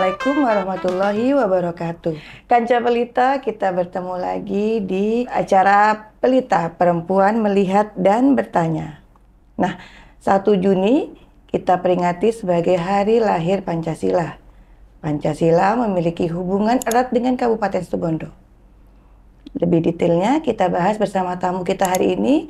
Assalamualaikum warahmatullahi wabarakatuh. Kanca Pelita, kita bertemu lagi di acara Pelita, Perempuan Melihat dan Bertanya. Nah, 1 Juni kita peringati sebagai Hari Lahir Pancasila. Pancasila memiliki hubungan erat dengan Kabupaten Situbondo. Lebih detailnya kita bahas bersama tamu kita hari ini.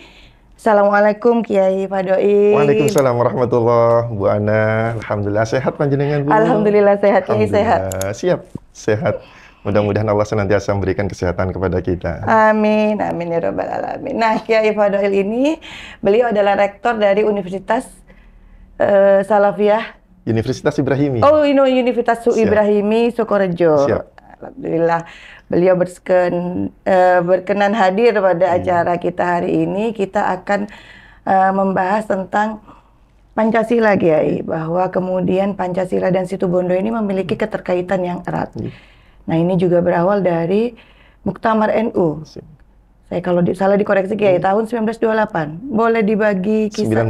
Assalamualaikum Kiai Fadhoil. Waalaikumsalam warahmatullahi Bu Ana. Alhamdulillah sehat panjenengan Bu. Alhamdulillah sehat, Kiai sehat. Siap, sehat. Mudah-mudahan Allah senantiasa memberikan kesehatan kepada kita. Amin, amin ya rabbal alamin. Nah, Kiai Fadhoil ini, beliau adalah rektor dari Universitas Salafiyah. Universitas Ibrahimi. Oh, Universitas Ibrahimi Sukorejo. Siap. Alhamdulillah. Beliau berkenan hadir pada acara kita hari ini. Kita akan membahas tentang Pancasila, Kiai, bahwa kemudian Pancasila dan Situbondo ini memiliki keterkaitan yang erat. Nah, ini juga berawal dari Muktamar NU. Saya kalau salah dikoreksi Kiai, tahun 1928. Boleh dibagi kisah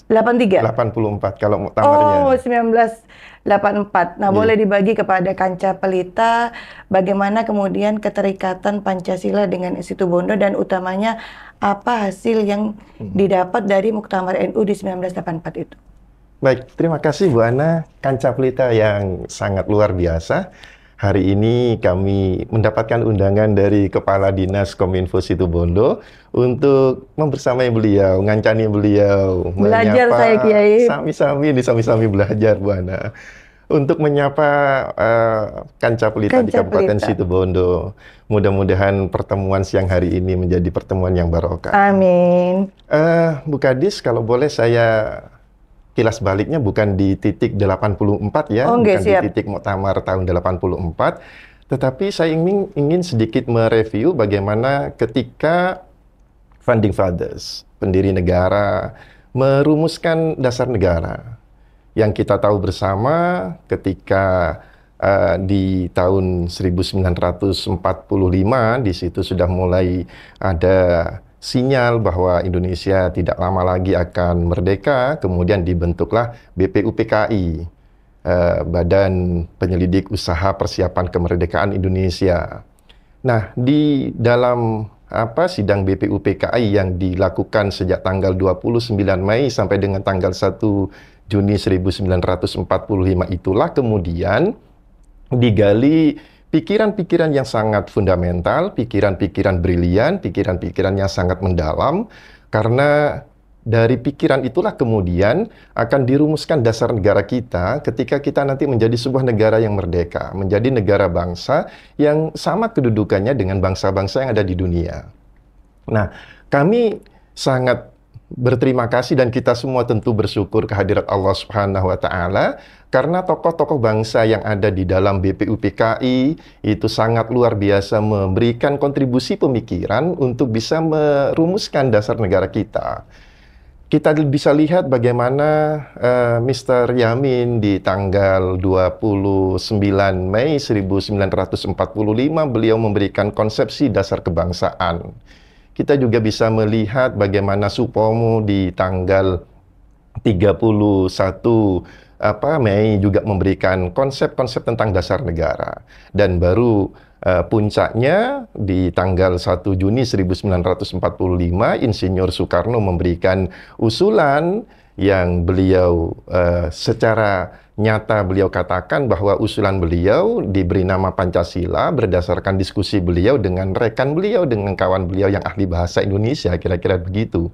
1983. 84 kalau muktamarnya. Oh, 1984. Nah, boleh dibagi kepada Kanca Pelita bagaimana kemudian keterikatan Pancasila dengan Situbondo dan utamanya apa hasil yang didapat dari Muktamar NU di 1984 itu. Baik, terima kasih Bu Ana, Kanca Pelita yang sangat luar biasa. Hari ini kami mendapatkan undangan dari Kepala Dinas Kominfo Situbondo untuk membersamai beliau, ngancani beliau, belajar menyapa, saya Kiai. Sami-sami belajar Bu Ana. Untuk menyapa Kanca Pelita di Kabupaten Situbondo. Mudah-mudahan pertemuan siang hari ini menjadi pertemuan yang barokah. Amin. Bu Kadis, kalau boleh saya kilas baliknya bukan di titik 84 ya, bukan siap. di titik Muktamar tahun 84, tetapi saya ingin sedikit mereview bagaimana ketika Founding Fathers, pendiri negara, merumuskan dasar negara. Yang kita tahu bersama ketika di tahun 1945, di situ sudah mulai ada sinyal bahwa Indonesia tidak lama lagi akan merdeka, kemudian dibentuklah BPUPKI, Badan Penyelidik Usaha Persiapan Kemerdekaan Indonesia. Nah, di dalam sidang BPUPKI yang dilakukan sejak tanggal 29 Mei sampai dengan tanggal 1 Juni 1945 itulah kemudian digali pikiran-pikiran yang sangat fundamental, pikiran-pikiran brilian, pikiran-pikiran yang sangat mendalam, karena dari pikiran itulah kemudian akan dirumuskan dasar negara kita ketika kita nanti menjadi sebuah negara yang merdeka, menjadi negara bangsa yang sama kedudukannya dengan bangsa-bangsa yang ada di dunia. Nah, kami sangat berterima kasih dan kita semua tentu bersyukur kehadirat Allah Subhanahu wa Ta'ala karena tokoh-tokoh bangsa yang ada di dalam BPUPKI itu sangat luar biasa memberikan kontribusi pemikiran untuk bisa merumuskan dasar negara kita. Kita bisa lihat bagaimana Mr. Yamin di tanggal 29 Mei 1945 beliau memberikan konsepsi dasar kebangsaan. Kita juga bisa melihat bagaimana Supomo di tanggal 31 Mei juga memberikan konsep-konsep tentang dasar negara. Dan baru puncaknya di tanggal 1 Juni 1945 Insinyur Soekarno memberikan usulan yang beliau secara nyata beliau katakan bahwa usulan beliau diberi nama Pancasila berdasarkan diskusi beliau dengan rekan beliau, dengan kawan beliau yang ahli bahasa Indonesia, kira-kira begitu.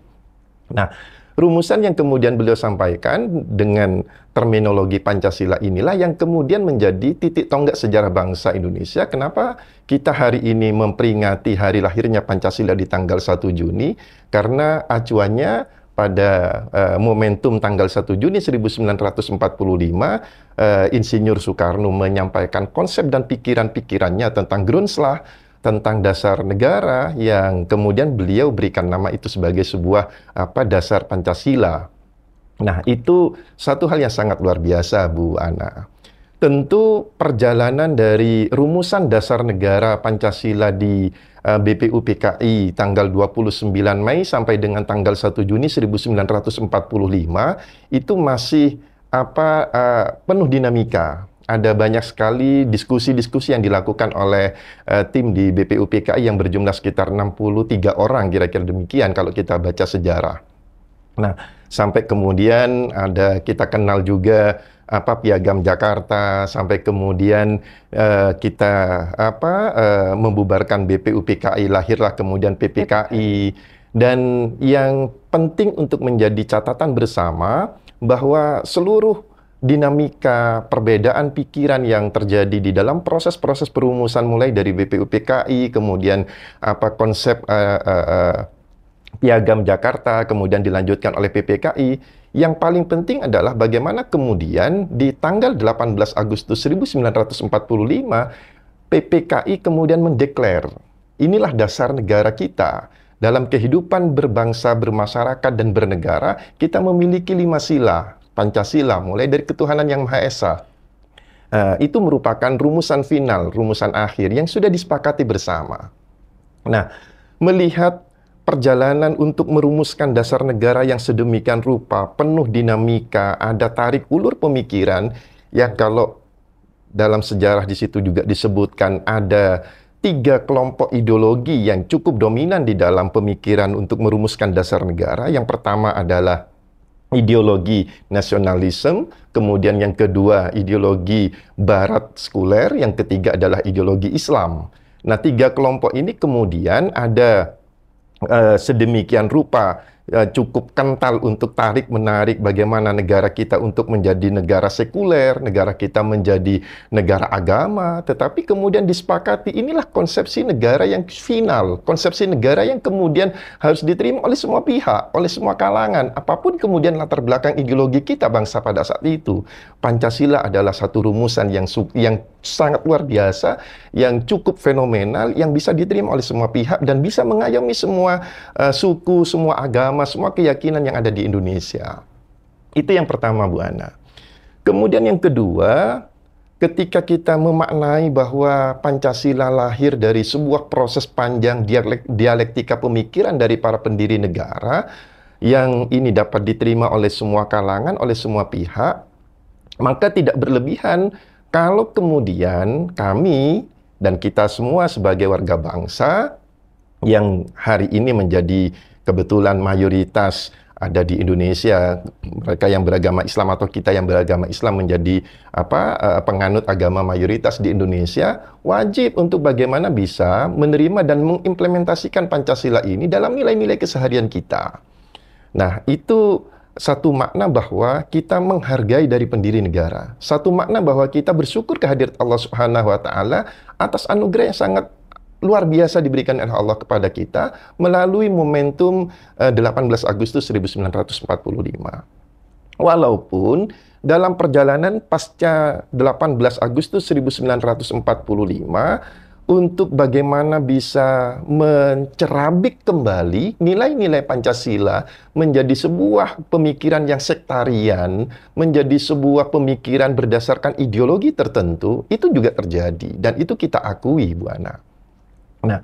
Nah, rumusan yang kemudian beliau sampaikan dengan terminologi Pancasila inilah yang kemudian menjadi titik tonggak sejarah bangsa Indonesia. Kenapa kita hari ini memperingati hari lahirnya Pancasila di tanggal 1 Juni? Karena acuannya pada momentum tanggal 1 Juni 1945, Insinyur Soekarno menyampaikan konsep dan pikiran-pikirannya tentang Grundslag, tentang dasar negara yang kemudian beliau berikan nama itu sebagai sebuah dasar Pancasila. Nah, itu satu hal yang sangat luar biasa, Bu Ana. Tentu perjalanan dari rumusan dasar negara Pancasila di BPUPKI tanggal 29 Mei sampai dengan tanggal 1 Juni 1945 itu masih penuh dinamika. ada banyak sekali diskusi-diskusi yang dilakukan oleh tim di BPUPKI yang berjumlah sekitar 63 orang, kira-kira demikian kalau kita baca sejarah. Nah, sampai kemudian kita kenal juga Piagam Jakarta, sampai kemudian kita membubarkan BPUPKI, lahirlah kemudian PPKI. Dan yang penting untuk menjadi catatan bersama bahwa seluruh dinamika perbedaan pikiran yang terjadi di dalam proses-proses perumusan mulai dari BPUPKI, kemudian konsep Piagam Jakarta, kemudian dilanjutkan oleh PPKI, yang paling penting adalah bagaimana kemudian di tanggal 18 Agustus 1945 PPKI kemudian mendeklar, inilah dasar negara kita. Dalam kehidupan berbangsa, bermasyarakat, dan bernegara, kita memiliki 5 sila, Pancasila, mulai dari ketuhanan yang Maha Esa. Itu merupakan rumusan final, rumusan akhir yang sudah disepakati bersama. Nah, melihat perjalanan untuk merumuskan dasar negara yang sedemikian rupa, penuh dinamika, ada tarik ulur pemikiran, yang kalau dalam sejarah di situ juga disebutkan ada 3 kelompok ideologi yang cukup dominan di dalam pemikiran untuk merumuskan dasar negara. Yang pertama adalah ideologi nasionalisme, kemudian yang kedua ideologi barat sekuler, yang ketiga adalah ideologi Islam. Nah, 3 kelompok ini kemudian ada sedemikian rupa cukup kental untuk tarik-menarik bagaimana negara kita untuk menjadi negara sekuler, negara kita menjadi negara agama, tetapi kemudian disepakati inilah konsepsi negara yang final, konsepsi negara yang kemudian harus diterima oleh semua pihak, oleh semua kalangan, apapun kemudian latar belakang ideologi kita bangsa pada saat itu. Pancasila adalah satu rumusan yang sangat luar biasa, yang cukup fenomenal, yang bisa diterima oleh semua pihak dan bisa mengayomi semua suku, semua agama, semua keyakinan yang ada di Indonesia. Itu yang pertama, Bu Ana. Kemudian yang kedua, ketika kita memaknai bahwa Pancasila lahir dari sebuah proses panjang dialektika pemikiran dari para pendiri negara, yang ini dapat diterima oleh semua kalangan, oleh semua pihak, maka tidak berlebihan kalau kemudian kami dan kita semua sebagai warga bangsa yang hari ini menjadi kebetulan mayoritas ada di Indonesia, mereka yang beragama Islam atau kita yang beragama Islam menjadi penganut agama mayoritas di Indonesia, wajib untuk bagaimana bisa menerima dan mengimplementasikan Pancasila ini dalam nilai-nilai keseharian kita. Nah, itu satu makna bahwa kita menghargai dari pendiri negara. Satu makna bahwa kita bersyukur kehadirat Allah Subhanahu wa taala atas anugerah yang sangat luar biasa diberikan oleh Allah kepada kita melalui momentum 18 Agustus 1945. Walaupun dalam perjalanan pasca 18 Agustus 1945 untuk bagaimana bisa mencerabik kembali nilai-nilai Pancasila menjadi sebuah pemikiran yang sektarian, menjadi sebuah pemikiran berdasarkan ideologi tertentu, itu juga terjadi. Dan itu kita akui, Bu Ana. Nah,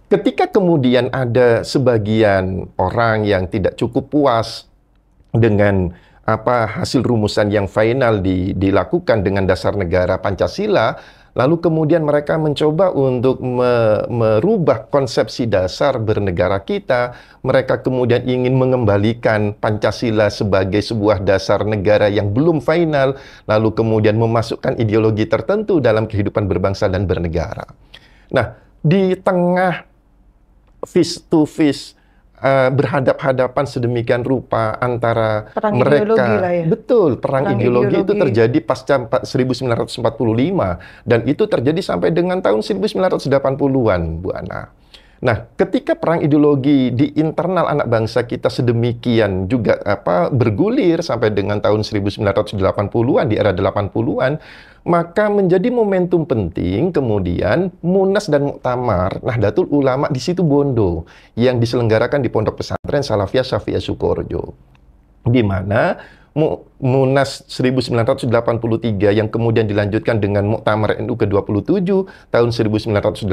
ketika kemudian ada sebagian orang yang tidak cukup puas dengan hasil rumusan yang final dilakukan dengan dasar negara Pancasila, lalu kemudian mereka mencoba untuk merubah konsepsi dasar bernegara kita. Mereka kemudian ingin mengembalikan Pancasila sebagai sebuah dasar negara yang belum final, lalu kemudian memasukkan ideologi tertentu dalam kehidupan berbangsa dan bernegara. Nah, di tengah face to face berhadap-hadapan sedemikian rupa antara perang mereka, ideologi lah ya. Betul, perang ideologi itu terjadi pasca 1945 dan itu terjadi sampai dengan tahun 1980-an, Bu Ana. Nah, ketika perang ideologi di internal anak bangsa kita sedemikian juga bergulir sampai dengan tahun 1980-an, di era 80-an, maka menjadi momentum penting kemudian Munas dan Muktamar Nahdlatul Ulama di situ Bondo yang diselenggarakan di Pondok Pesantren Salafiyah Syafiyah Sukoharjo, di mana Munas 1983 yang kemudian dilanjutkan dengan Muktamar NU ke-27 tahun 1984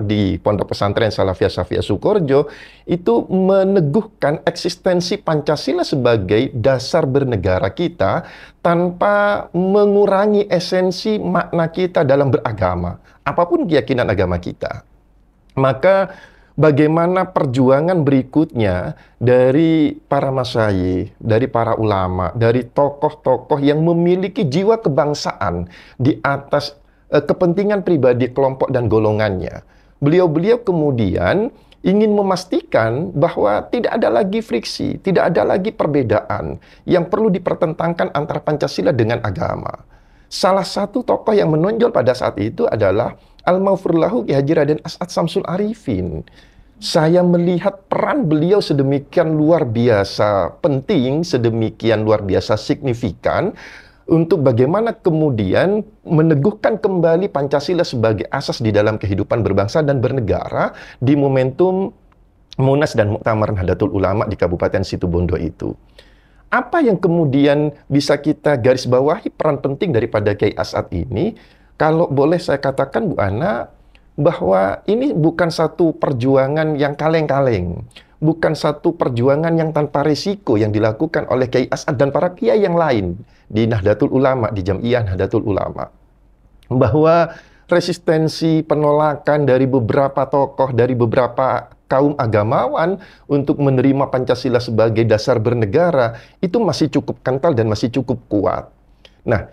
di Pondok Pesantren Salafiyah Syafi'iyah Sukoharjo, itu meneguhkan eksistensi Pancasila sebagai dasar bernegara kita tanpa mengurangi esensi makna kita dalam beragama, apapun keyakinan agama kita. Maka bagaimana perjuangan berikutnya dari para masyayikh, dari para ulama, dari tokoh-tokoh yang memiliki jiwa kebangsaan di atas kepentingan pribadi kelompok dan golongannya. Beliau-beliau kemudian ingin memastikan bahwa tidak ada lagi friksi, tidak ada lagi perbedaan yang perlu dipertentangkan antara Pancasila dengan agama. Salah satu tokoh yang menonjol pada saat itu adalah Al-Maghfurlahu Ki Haji Raden As'ad Syamsul Arifin. Saya melihat peran beliau sedemikian luar biasa penting, sedemikian luar biasa signifikan untuk bagaimana kemudian meneguhkan kembali Pancasila sebagai asas di dalam kehidupan berbangsa dan bernegara di momentum Munas dan Muktamar Nahdlatul Ulama di Kabupaten Situbondo itu. Apa yang kemudian bisa kita garis bawahi peran penting daripada Kiai As'ad ini? Kalau boleh saya katakan, Bu Ana, bahwa ini bukan satu perjuangan yang kaleng-kaleng, bukan satu perjuangan yang tanpa risiko yang dilakukan oleh Kiai As'ad dan para kiai yang lain di Nahdlatul Ulama, di Jam'iyah Nahdlatul Ulama. Bahwa resistensi penolakan dari beberapa tokoh, dari beberapa kaum agamawan untuk menerima Pancasila sebagai dasar bernegara itu masih cukup kental dan masih cukup kuat. Nah,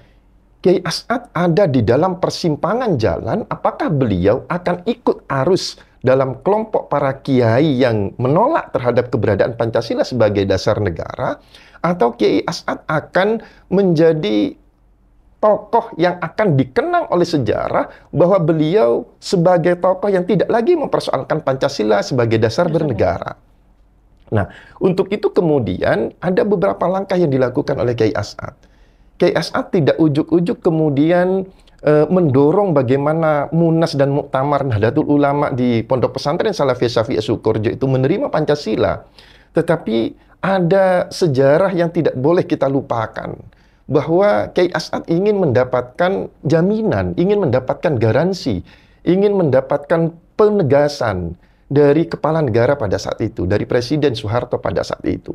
Kiai As'ad ada di dalam persimpangan jalan, apakah beliau akan ikut arus dalam kelompok para kiai yang menolak terhadap keberadaan Pancasila sebagai dasar negara, atau Kiai As'ad akan menjadi tokoh yang akan dikenang oleh sejarah bahwa beliau sebagai tokoh yang tidak lagi mempersoalkan Pancasila sebagai dasar bernegara. Nah, untuk itu kemudian ada beberapa langkah yang dilakukan oleh Kiai As'ad. Kiai As'ad tidak ujuk-ujuk kemudian mendorong bagaimana Munas dan Muktamar Nahdlatul Ulama di Pondok Pesantren Salafiyah Syafi'iyah Sukoharjo itu menerima Pancasila. Tetapi ada sejarah yang tidak boleh kita lupakan. Bahwa Kiai As'ad ingin mendapatkan jaminan, ingin mendapatkan garansi, ingin mendapatkan penegasan dari kepala negara pada saat itu, dari Presiden Soeharto pada saat itu.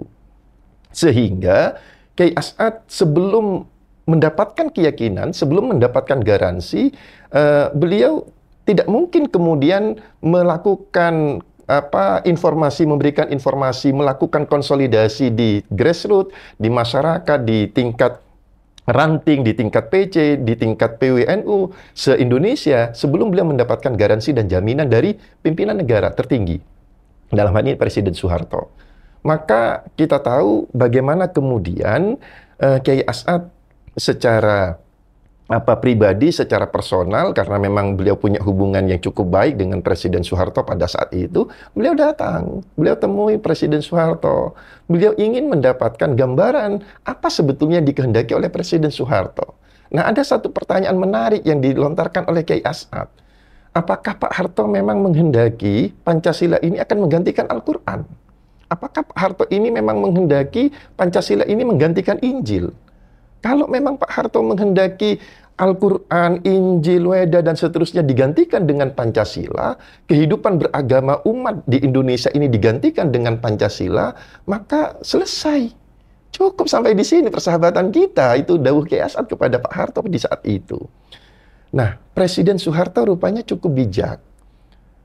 Sehingga Kiai As'ad sebelum mendapatkan keyakinan, sebelum mendapatkan garansi, beliau tidak mungkin kemudian melakukan informasi, memberikan informasi, melakukan konsolidasi di grassroots, di masyarakat, di tingkat ranting, di tingkat PC, di tingkat PWNU se-Indonesia sebelum beliau mendapatkan garansi dan jaminan dari pimpinan negara tertinggi. Dalam hal ini Presiden Soeharto. Maka kita tahu bagaimana kemudian Kiai As'ad secara pribadi, secara personal, karena memang beliau punya hubungan yang cukup baik dengan Presiden Soeharto pada saat itu, beliau datang, beliau temui Presiden Soeharto. Beliau ingin mendapatkan gambaran apa sebetulnya dikehendaki oleh Presiden Soeharto. Nah, ada satu pertanyaan menarik yang dilontarkan oleh Kiai As'ad. Apakah Pak Harto memang menghendaki Pancasila ini akan menggantikan Al-Quran? Apakah Pak Harto ini memang menghendaki Pancasila ini menggantikan Injil? Kalau memang Pak Harto menghendaki Al-Quran, Injil, Weda, dan seterusnya digantikan dengan Pancasila, kehidupan beragama umat di Indonesia ini digantikan dengan Pancasila, maka selesai. Cukup sampai di sini persahabatan kita, itu dawuh Kiai As'ad kepada Pak Harto di saat itu. Nah, Presiden Soeharto rupanya cukup bijak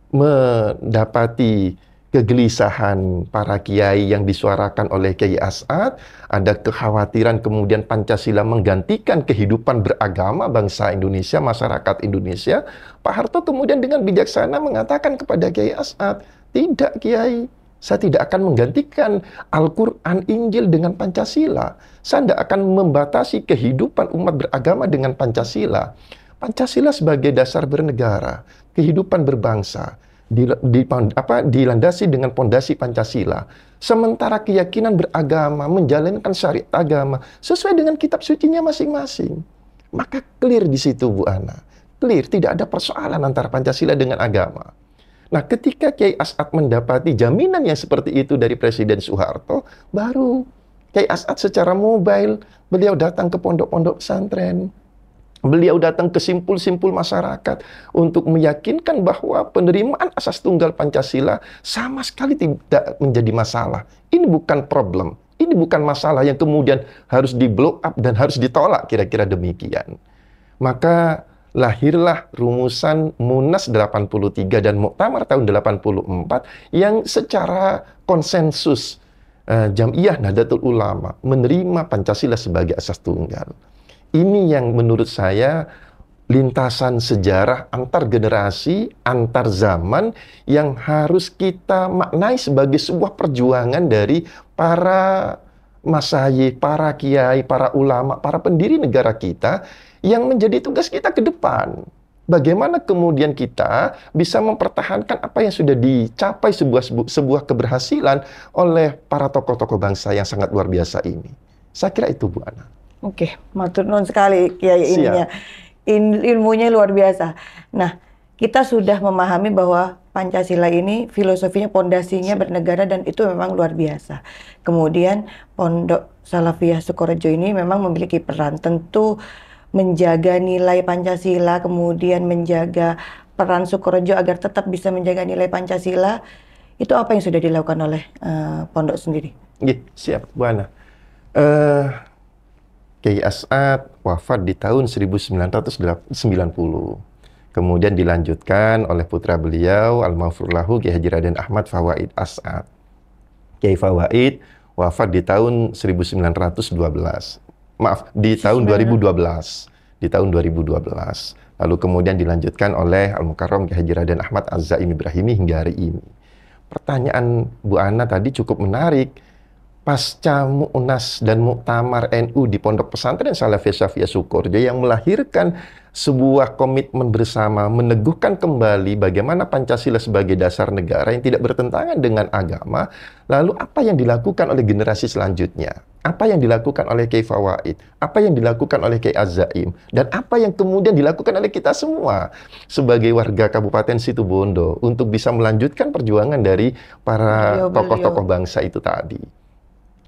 mendapati kegelisahan para kiai yang disuarakan oleh Kiai As'ad, ada kekhawatiran kemudian Pancasila menggantikan kehidupan beragama bangsa Indonesia, masyarakat Indonesia. Pak Harto kemudian dengan bijaksana mengatakan kepada Kiai As'ad, tidak Kiai, saya tidak akan menggantikan Al-Quran, Injil dengan Pancasila. Saya tidak akan membatasi kehidupan umat beragama dengan Pancasila. Pancasila sebagai dasar bernegara, kehidupan berbangsa, dilandasi dengan pondasi Pancasila. Sementara keyakinan beragama, menjalankan syariat agama sesuai dengan kitab sucinya masing-masing. Maka clear di situ, Bu Ana. Clear, tidak ada persoalan antara Pancasila dengan agama. Nah, ketika Kiai As'ad mendapati jaminan yang seperti itu dari Presiden Soeharto, baru Kiai As'ad secara mobile, beliau datang ke pondok-pondok pesantren. Beliau datang ke simpul-simpul masyarakat untuk meyakinkan bahwa penerimaan asas tunggal Pancasila sama sekali tidak menjadi masalah. Ini bukan problem. Ini bukan masalah yang kemudian harus di-blow up dan harus ditolak, kira-kira demikian. Maka lahirlah rumusan Munas 83 dan Muktamar tahun 84 yang secara konsensus Jam'iyah Nahdlatul Ulama menerima Pancasila sebagai asas tunggal. Ini yang menurut saya lintasan sejarah antar generasi, antar zaman yang harus kita maknai sebagai sebuah perjuangan dari para masyayikh, para kiai, para ulama, para pendiri negara kita yang menjadi tugas kita ke depan. Bagaimana kemudian kita bisa mempertahankan apa yang sudah dicapai sebuah keberhasilan oleh para tokoh-tokoh bangsa yang sangat luar biasa ini. Saya kira itu, Bu Ana. Oke, matur nuwun sekali Kiai ininya. Ilmunya luar biasa. Nah, kita sudah memahami bahwa Pancasila ini filosofinya, pondasinya bernegara dan itu memang luar biasa. Kemudian Pondok Salafiyah Sukorejo ini memang memiliki peran tentu menjaga nilai Pancasila, kemudian menjaga peran Sukorejo agar tetap bisa menjaga nilai Pancasila. Itu apa yang sudah dilakukan oleh pondok sendiri? Siap, Bu Ana. Kiai As'ad wafat di tahun 1990. Kemudian dilanjutkan oleh putra beliau, Al-Maghfurlahu Kiai Haji Raden Ahmad Fawaid As'ad. Kiai Fawaid wafat di tahun 1912. Maaf, di tahun 2012. Di tahun 2012. Lalu kemudian dilanjutkan oleh Al-Mukarram Kiai Haji Raden Ahmad Az-Zaim Ibrahimi hingga hari ini. Pertanyaan Bu Ana tadi cukup menarik. Pasca Mu'nas dan Muktamar NU di Pondok Pesantren Salafiyah Syafiyah Sukorejo yang melahirkan sebuah komitmen bersama meneguhkan kembali bagaimana Pancasila sebagai dasar negara yang tidak bertentangan dengan agama. Lalu apa yang dilakukan oleh generasi selanjutnya? Apa yang dilakukan oleh Kiai Fawaid? Apa yang dilakukan oleh Kiai Az-Zaim? Dan apa yang kemudian dilakukan oleh kita semua sebagai warga Kabupaten Situbondo untuk bisa melanjutkan perjuangan dari para tokoh-tokoh bangsa itu tadi.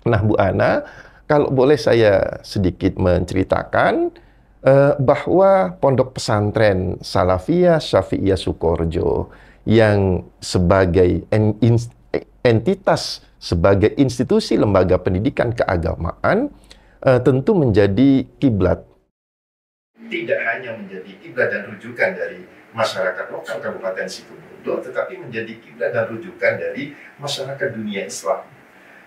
Nah, Bu Ana, kalau boleh saya sedikit menceritakan bahwa Pondok Pesantren Salafiyah Syafiyah Sukorejo yang sebagai entitas, sebagai institusi lembaga pendidikan keagamaan tentu menjadi kiblat. Tidak hanya menjadi kiblat dan rujukan dari masyarakat lokal Kabupaten Situbondo, tetapi menjadi kiblat dan rujukan dari masyarakat dunia Islam.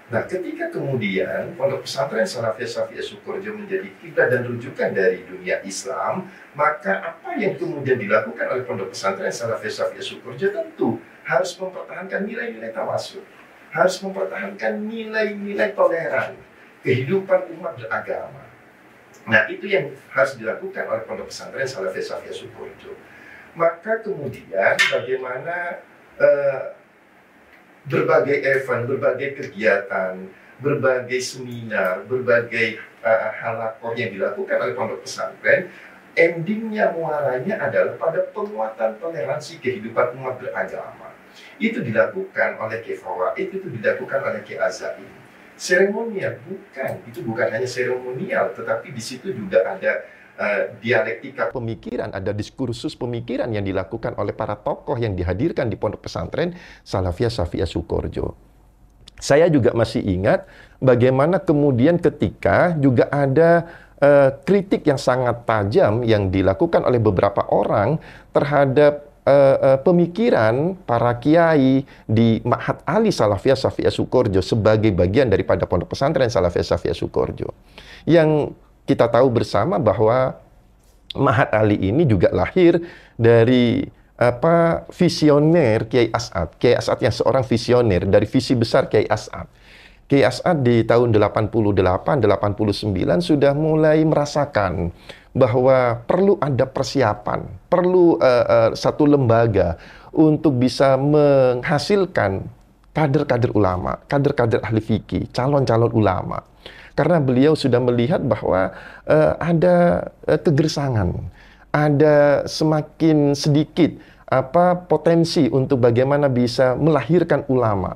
Nah, ketika kemudian Pondok Pesantren Salafiyah Syafiyah Sukorejo menjadi kiblat dan rujukan dari dunia Islam, maka apa yang kemudian dilakukan oleh Pondok Pesantren Salafiyah Syafiyah Sukorejo tentu harus mempertahankan nilai-nilai tawassul, harus mempertahankan nilai-nilai toleran, kehidupan umat beragama. Nah, itu yang harus dilakukan oleh Pondok Pesantren Salafiyah Syafiyah Sukorejo. Maka kemudian bagaimana berbagai event, berbagai kegiatan, berbagai seminar, berbagai halakoh yang dilakukan oleh pondok pesantren, endingnya muaranya adalah pada penguatan toleransi kehidupan umat beragama. Itu dilakukan oleh Kiai Fawaid, itu dilakukan oleh Kiai Az-Zaim. Seremonial itu bukan hanya seremonial, tetapi di situ juga ada dialektika pemikiran, ada diskursus pemikiran yang dilakukan oleh para tokoh yang dihadirkan di Pondok Pesantren Salafiyah Syafiyah Sukorejo. Saya juga masih ingat bagaimana kemudian ketika juga ada kritik yang sangat tajam yang dilakukan oleh beberapa orang terhadap pemikiran para kiai di Ma'had Ali Salafiyah Syafiyah Sukorejo sebagai bagian daripada Pondok Pesantren Salafiyah Syafiyah Sukorejo. Yang kita tahu bersama bahwa Ma'had Ali ini juga lahir dari visioner Kiai As'ad. Kiai As'ad yang seorang visioner dari visi besar Kiai As'ad. Kiai As'ad di tahun 88-89 sudah mulai merasakan bahwa perlu ada persiapan, perlu satu lembaga untuk bisa menghasilkan kader-kader ulama, kader-kader ahli fikih, calon-calon ulama. Karena beliau sudah melihat bahwa ada kegersangan, ada semakin sedikit potensi untuk bagaimana bisa melahirkan ulama.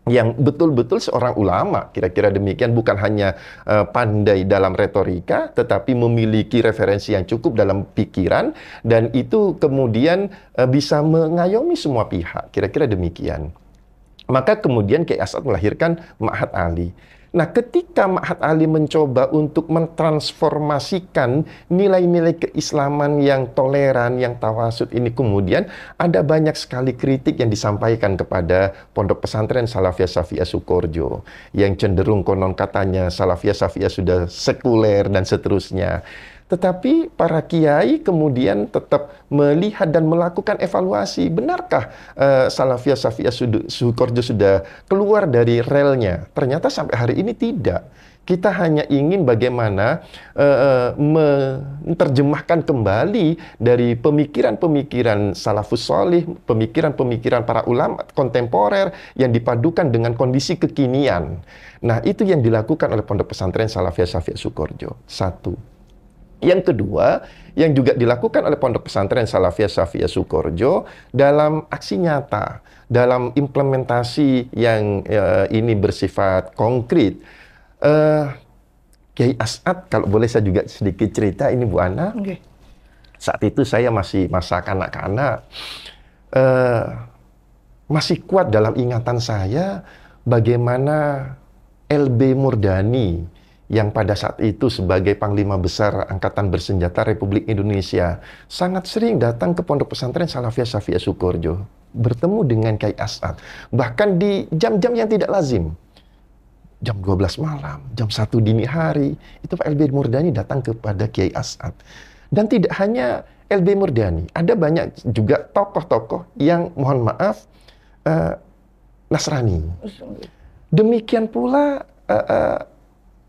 yang betul-betul seorang ulama, kira-kira demikian, bukan hanya pandai dalam retorika, tetapi memiliki referensi yang cukup dalam pikiran, dan itu kemudian bisa mengayomi semua pihak, kira-kira demikian. Maka kemudian Kiai As'ad melahirkan Ma'had Ali. Nah, ketika Ma'had Ali mencoba untuk mentransformasikan nilai-nilai keislaman yang toleran, yang tawasud ini, kemudian ada banyak sekali kritik yang disampaikan kepada Pondok Pesantren Salafiyah Shafiyah Sukoharjo, yang cenderung konon katanya Salafiyah Shafiyah sudah sekuler dan seterusnya. Tetapi para kiai kemudian tetap melihat dan melakukan evaluasi. Benarkah Salafiyah Shafiyah Sukoharjo sudah keluar dari relnya? Ternyata sampai hari ini tidak. Kita hanya ingin bagaimana menerjemahkan kembali dari pemikiran-pemikiran salafus sholih, pemikiran-pemikiran para ulama kontemporer yang dipadukan dengan kondisi kekinian. Nah, itu yang dilakukan oleh Pondok Pesantren Salafiyah Shafiyah Sukoharjo. Satu. Yang kedua, yang juga dilakukan oleh Pondok Pesantren Salafiyah Shafiyah Sukoharjo dalam aksi nyata, dalam implementasi yang ini bersifat konkret. Kiai As'ad, kalau boleh saya juga sedikit cerita ini Bu Ana. Okay. Saat itu saya masih masa kanak-kanak, masih kuat dalam ingatan saya bagaimana LB Murdani yang pada saat itu sebagai Panglima Besar Angkatan Bersenjata Republik Indonesia sangat sering datang ke Pondok Pesantren Salafiyah Shafiyah Sukoharjo, bertemu dengan Kiai As'ad, bahkan di jam-jam yang tidak lazim. Jam 12 malam, jam 1 dini hari, itu Pak LB Murdani datang kepada Kiai As'ad. Dan tidak hanya LB Murdani, ada banyak juga tokoh-tokoh yang, mohon maaf, Nasrani. Demikian pula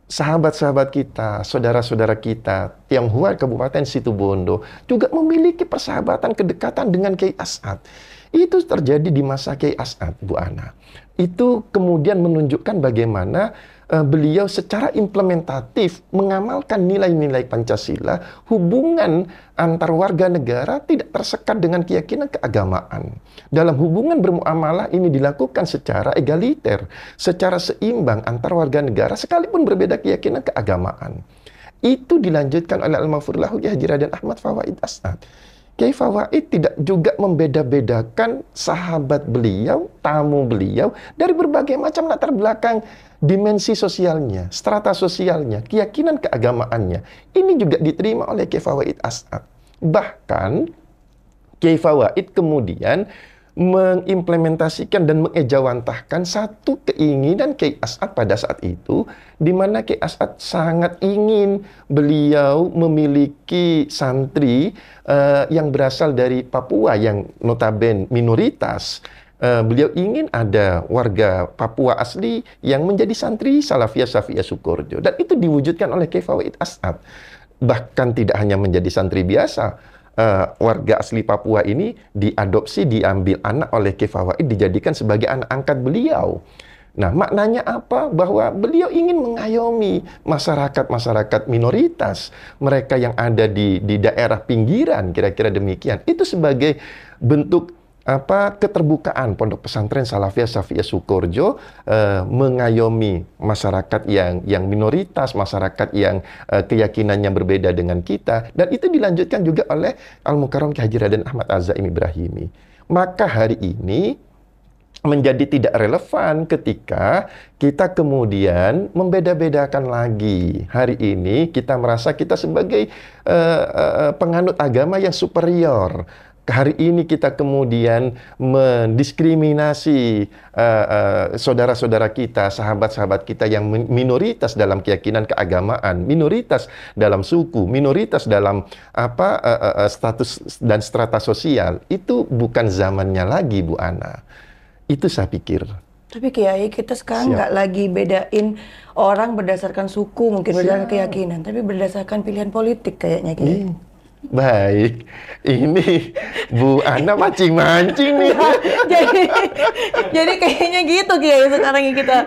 sahabat-sahabat kita, saudara-saudara kita, Tionghoa Kabupaten Situbondo juga memiliki persahabatan kedekatan dengan Kiai As'ad. Itu terjadi di masa Kiai As'ad, Bu Ana. Itu kemudian menunjukkan bagaimana beliau secara implementatif mengamalkan nilai-nilai Pancasila, hubungan antar warga negara tidak tersekat dengan keyakinan keagamaan. Dalam hubungan bermuamalah ini dilakukan secara egaliter, secara seimbang antar warga negara sekalipun berbeda keyakinan keagamaan. Itu dilanjutkan oleh Al-Maghfurlahu Kiai Haji Raden Ahmad Fawaid As'ad. Kiai Fawaid tidak juga membeda-bedakan sahabat beliau, tamu beliau dari berbagai macam latar belakang, dimensi sosialnya, strata sosialnya, keyakinan keagamaannya. Ini juga diterima oleh Kiai Fawaid As'ad. Bahkan Kiai Fawaid kemudian mengimplementasikan dan mengejawantahkan satu keinginan Kiai As'ad pada saat itu, di mana Kiai As'ad sangat ingin beliau memiliki santri yang berasal dari Papua yang notabene minoritas. Beliau ingin ada warga Papua asli yang menjadi santri Salafiyah Shafiyah Sukoharjo, dan itu diwujudkan oleh Kiai Fawaid As'ad. Bahkan tidak hanya menjadi santri biasa, warga asli Papua ini diadopsi, diambil anak oleh Kiai Fawaid, dijadikan sebagai anak angkat beliau. Nah, maknanya apa? Bahwa beliau ingin mengayomi masyarakat-masyarakat minoritas, mereka yang ada di daerah pinggiran, kira-kira demikian. Itu sebagai bentuk keterbukaan Pondok Pesantren Salafiyah Shafiyah Sukoharjo mengayomi masyarakat yang minoritas, masyarakat yang keyakinannya berbeda dengan kita, dan itu dilanjutkan juga oleh Al-Mukarram Kiai Haji Raden Ahmad Az-Zaimi Ibrahimi. Maka hari ini menjadi tidak relevan ketika kita kemudian membeda-bedakan lagi. Hari ini kita merasa kita sebagai penganut agama yang superior. Hari ini kita kemudian mendiskriminasi saudara-saudara kita, sahabat-sahabat kita yang minoritas dalam keyakinan keagamaan, minoritas dalam suku, minoritas dalam status dan strata sosial. Itu bukan zamannya lagi, Bu Ana. Itu saya pikir. Tapi Kiai, kita sekarang nggak lagi bedain orang berdasarkan suku, mungkin berdasarkan keyakinan, tapi berdasarkan pilihan politik kayaknya, Kiai. Baik, ini Bu Ana mancing-mancing nih. jadi kayaknya gitu Kiai sekarang yang kita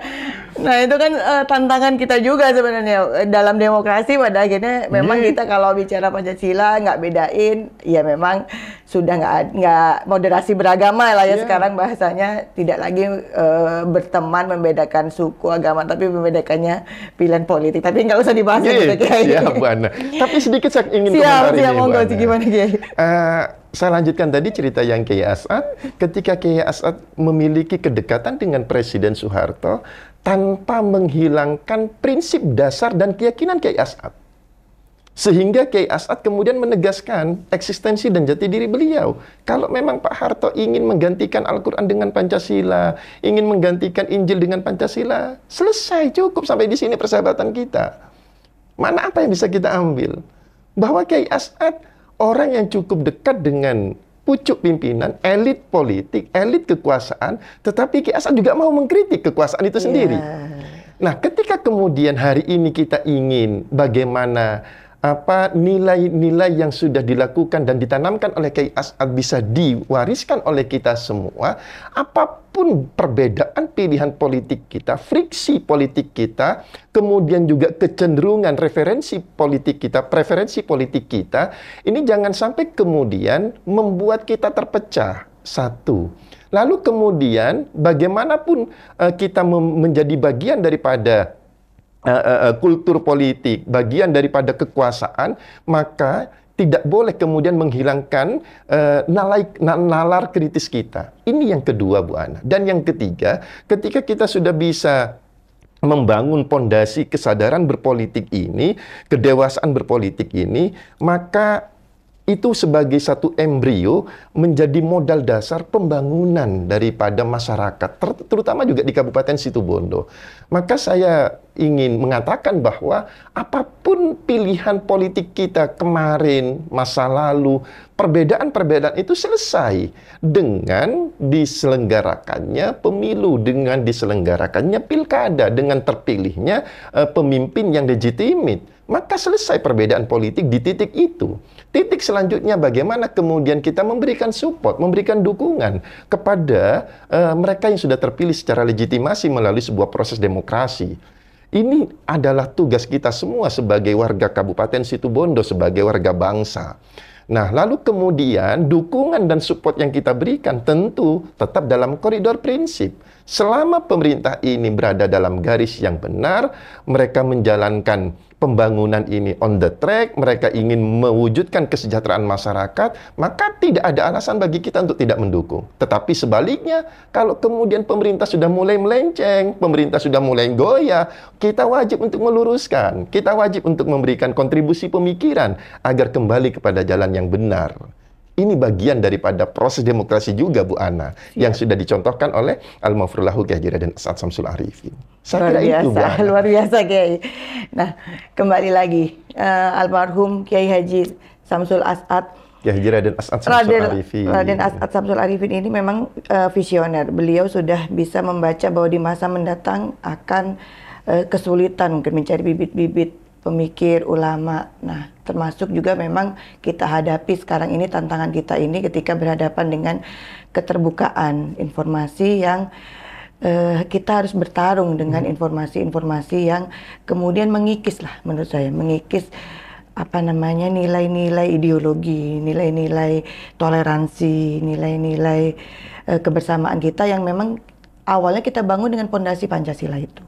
Nah itu kan tantangan kita juga sebenarnya dalam demokrasi. Pada akhirnya memang kita kalau bicara Pancasila nggak bedain, ya memang sudah nggak moderasi beragama lah ya sekarang bahasanya, tidak lagi berteman membedakan suku agama, tapi membedakannya pilihan politik. Tapi nggak usah dibahas gitu Kiai. Siap Bu Ana. Tapi sedikit saya ingin komentar ini Bu Ana. Gimana Kiai? Saya lanjutkan tadi cerita yang Kiai As'ad. Ketika Kiai As'ad memiliki kedekatan dengan Presiden Soeharto tanpa menghilangkan prinsip dasar dan keyakinan Kiai As'ad. Sehingga Kiai As'ad kemudian menegaskan eksistensi dan jati diri beliau. Kalau memang Pak Harto ingin menggantikan Al-Quran dengan Pancasila, ingin menggantikan Injil dengan Pancasila, selesai, cukup sampai di sini persahabatan kita. Mana apa yang bisa kita ambil? Bahwa Kiai As'ad orang yang cukup dekat dengan pucuk pimpinan, elit politik, elit kekuasaan, tetapi Kiai As'ad juga mau mengkritik kekuasaan itu sendiri. Nah, ketika kemudian hari ini kita ingin bagaimana nilai-nilai yang sudah dilakukan dan ditanamkan oleh Kiai As'ad bisa diwariskan oleh kita semua, apapun perbedaan pilihan politik kita, friksi politik kita, kemudian juga kecenderungan referensi politik kita, preferensi politik kita, ini jangan sampai kemudian membuat kita terpecah. Satu. Lalu kemudian bagaimanapun kita menjadi bagian daripada kultur politik, bagian daripada kekuasaan, maka tidak boleh kemudian menghilangkan nalar kritis kita. Ini yang kedua, Bu Ana. Dan yang ketiga, ketika kita sudah bisa membangun pondasi kesadaran berpolitik ini, kedewasaan berpolitik ini, maka itu sebagai satu embrio menjadi modal dasar pembangunan daripada masyarakat, terutama juga di Kabupaten Situbondo. Maka saya ingin mengatakan bahwa apapun pilihan politik kita kemarin, masa lalu, perbedaan-perbedaan itu selesai dengan diselenggarakannya pemilu, dengan diselenggarakannya pilkada, dengan terpilihnya pemimpin yang legitimate. Maka selesai perbedaan politik di titik itu. Titik selanjutnya bagaimana kemudian kita memberikan support, memberikan dukungan kepada mereka yang sudah terpilih secara legitimasi melalui sebuah proses demokrasi. Ini adalah tugas kita semua sebagai warga Kabupaten Situbondo, sebagai warga bangsa. Nah, lalu kemudian dukungan dan support yang kita berikan tentu tetap dalam koridor prinsip. Selama pemerintah ini berada dalam garis yang benar, mereka menjalankan pembangunan ini on the track, mereka ingin mewujudkan kesejahteraan masyarakat, maka tidak ada alasan bagi kita untuk tidak mendukung. Tetapi sebaliknya, kalau kemudian pemerintah sudah mulai melenceng, pemerintah sudah mulai goyah, kita wajib untuk meluruskan, kita wajib untuk memberikan kontribusi pemikiran agar kembali kepada jalan yang benar. Ini bagian daripada proses demokrasi juga, Bu Ana, yang sudah dicontohkan oleh Al-Mafrullahu Kiai Haji Raden As'ad Syamsul Arifin. Saya kira itu, Bu Ana. Luar biasa, Kiai. Nah, kembali lagi, almarhum Kiai Haji Syamsul As'ad, Kiai Haji Raden As'ad Syamsul Arifin. Raden As'ad Syamsul Arifin ini memang visioner. Beliau sudah bisa membaca bahwa di masa mendatang akan kesulitan mungkin mencari bibit-bibit pemikir, ulama. Nah, termasuk juga memang kita hadapi sekarang ini, tantangan kita ini ketika berhadapan dengan keterbukaan informasi yang kita harus bertarung dengan informasi-informasi yang kemudian mengikis lah, menurut saya, mengikis nilai-nilai ideologi, nilai-nilai toleransi, nilai-nilai kebersamaan kita yang memang awalnya kita bangun dengan pondasi Pancasila itu.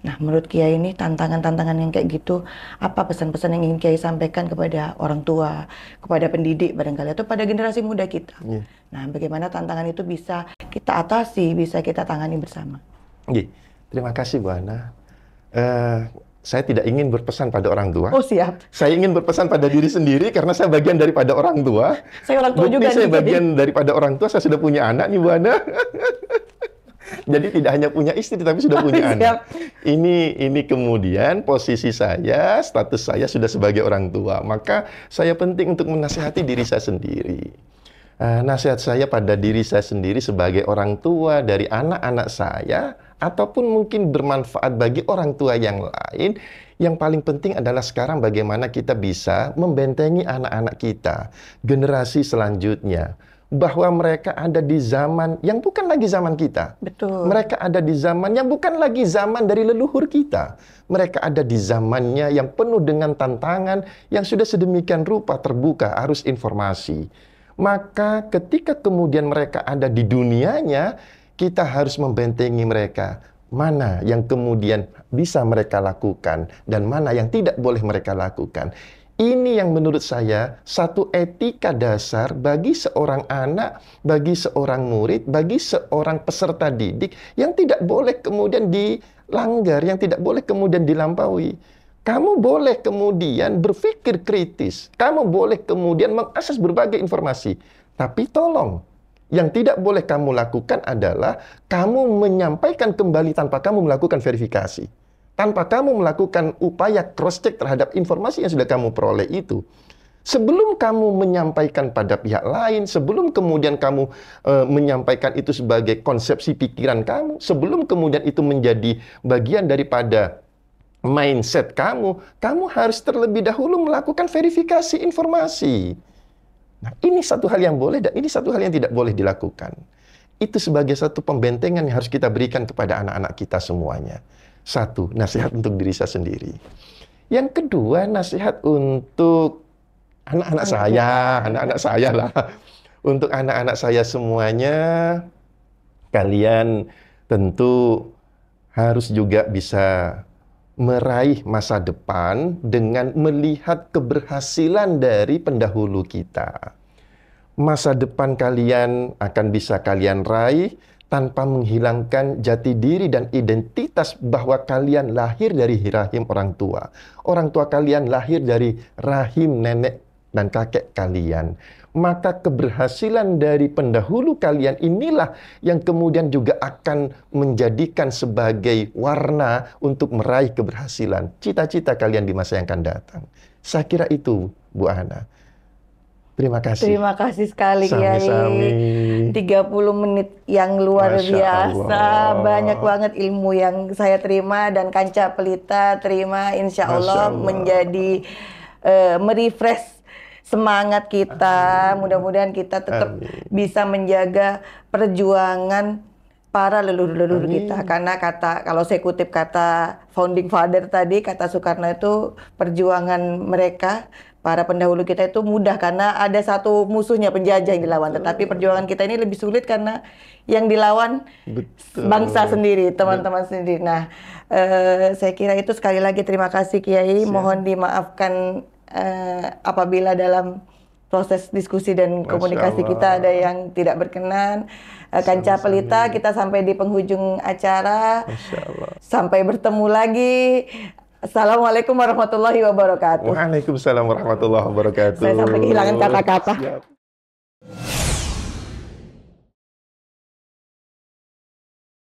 Nah, menurut Kiai ini tantangan-tantangan yang kayak gitu, apa pesan-pesan yang ingin Kiai sampaikan kepada orang tua, kepada pendidik barangkali, atau pada generasi muda kita? Nah, bagaimana tantangan itu bisa kita atasi, bisa kita tangani bersama? Terima kasih, Bu Ana. Saya tidak ingin berpesan pada orang tua. Oh, siap. Saya ingin berpesan pada diri sendiri karena saya bagian daripada orang tua. Saya orang tua juga. Saya bagian daripada orang tua, saya sudah punya anak nih, Bu Ana. Jadi tidak hanya punya istri, tapi sudah punya anak. Ini kemudian posisi saya, status saya sudah sebagai orang tua. Maka saya penting untuk menasihati diri saya sendiri. Nasihat saya pada diri saya sendiri sebagai orang tua dari anak-anak saya, ataupun mungkin bermanfaat bagi orang tua yang lain. Yang paling penting adalah sekarang bagaimana kita bisa membentengi anak-anak kita, generasi selanjutnya. bahwa mereka ada di zaman yang bukan lagi zaman kita. Betul. Mereka ada di zaman yang bukan lagi zaman dari leluhur kita. Mereka ada di zamannya yang penuh dengan tantangan, yang sudah sedemikian rupa terbuka arus informasi. Maka ketika kemudian mereka ada di dunianya, kita harus membentengi mereka. Mana yang kemudian bisa mereka lakukan dan mana yang tidak boleh mereka lakukan. Ini yang menurut saya satu etika dasar bagi seorang anak, bagi seorang murid, bagi seorang peserta didik yang tidak boleh kemudian dilanggar, yang tidak boleh kemudian dilampaui. Kamu boleh kemudian berpikir kritis, kamu boleh kemudian mengakses berbagai informasi, tapi tolong, yang tidak boleh kamu lakukan adalah kamu menyampaikan kembali tanpa kamu melakukan verifikasi. Tanpa kamu melakukan upaya cross-check terhadap informasi yang sudah kamu peroleh itu. Sebelum kamu menyampaikan pada pihak lain, sebelum kemudian kamu menyampaikan itu sebagai konsepsi pikiran kamu, sebelum kemudian itu menjadi bagian daripada mindset kamu, kamu harus terlebih dahulu melakukan verifikasi informasi. Nah, ini satu hal yang boleh dan ini satu hal yang tidak boleh dilakukan. Itu sebagai satu pembentengan yang harus kita berikan kepada anak-anak kita semuanya. Satu, nasihat untuk diri saya sendiri. Yang kedua, nasihat untuk anak-anak saya lah. Untuk anak-anak saya semuanya, kalian tentu harus juga bisa meraih masa depan dengan melihat keberhasilan dari pendahulu kita. Masa depan kalian akan bisa kalian raih tanpa menghilangkan jati diri dan identitas bahwa kalian lahir dari rahim orang tua. Orang tua kalian lahir dari rahim nenek dan kakek kalian. Maka keberhasilan dari pendahulu kalian inilah yang kemudian juga akan menjadikan sebagai warna untuk meraih keberhasilan cita-cita kalian di masa yang akan datang. Saya kira itu, Bu Ana. Terima kasih. Terima kasih sekali, Kiai. 30 menit yang luar Masya biasa. Allah. Banyak banget ilmu yang saya terima dan Kanca Pelita terima. Insya Allah menjadi merefresh semangat kita. Mudah-mudahan kita tetap bisa menjaga perjuangan para leluhur-leluhur kita. Karena kalau saya kutip kata founding father tadi, kata Soekarno itu perjuangan mereka, para pendahulu kita itu mudah karena ada satu musuhnya, penjajah yang dilawan. Tetapi perjuangan kita ini lebih sulit karena yang dilawan bangsa sendiri, teman-teman sendiri. Nah, saya kira itu sekali lagi terima kasih Kiai. Mohon dimaafkan apabila dalam proses diskusi dan komunikasi kita ada yang tidak berkenan. Kanca Pelita, kita sampai di penghujung acara. Sampai bertemu lagi. Assalamualaikum warahmatullahi wabarakatuh. Waalaikumsalam warahmatullahi wabarakatuh. Saya sampai kehilangan kata-kata.